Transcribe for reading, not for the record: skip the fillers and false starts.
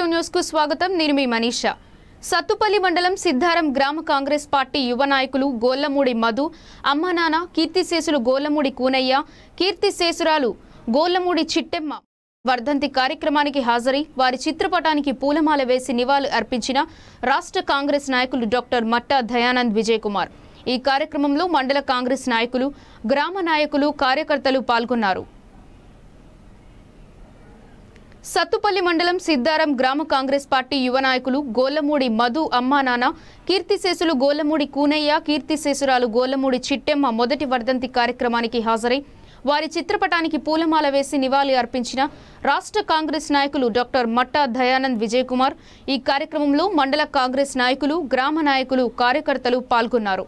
Active news కు స్వాగతం. నేను మీ మనీషా. సత్తుపల్లి మండలం సిద్ధారం గ్రామ కాంగ్రెస్ పార్టీ యువ నాయకులు గోల్లమూడి మధు, అమ్మానాన్న, కీర్తిశేషులు గోల్లమూడి కూనయ్య, కీర్తిశేషురాలు గోల్లమూడి చిట్టెమ్మ వర్ధంతి కార్యక్రమానికి హాజరై వారి చిత్రపటానికి పూలమాల వేసి నివాళులు అర్పించిన రాష్ట్ర కాంగ్రెస్ నాయకులు డాక్టర్ మట్టా దయానంద్ విజయ్ కుమార్. ఈ కార్యక్రమంలో మండల కాంగ్రెస్ నాయకులు, గ్రామ నాయకులు, కార్యకర్తలు పాల్గొన్నారు. సత్తుపల్లి మండలం సిద్ధారం గ్రామ కాంగ్రెస్ పార్టీ యువ నాయకులు గోల్లమూడి మధు, అమ్మానాన్న, కీర్తిశేషులు గోల్లమూడి కూనయ్య, కీర్తిశేషురాలు గోల్లమూడి చిట్టెమ్మ మొదటి వర్ధంతి కార్యక్రమానికి హాజరై వారి చిత్రపటానికి పూలమాల వేసి నివాళులు అర్పించిన రాష్ట్ర కాంగ్రెస్ నాయకులు డాక్టర్ మట్టా దయానంద్ విజయ్ కుమార్. ఈ కార్యక్రమంలో మండల కాంగ్రెస్ నాయకులు, గ్రామ నాయకులు, కార్యకర్తలు పాల్గొన్నారు.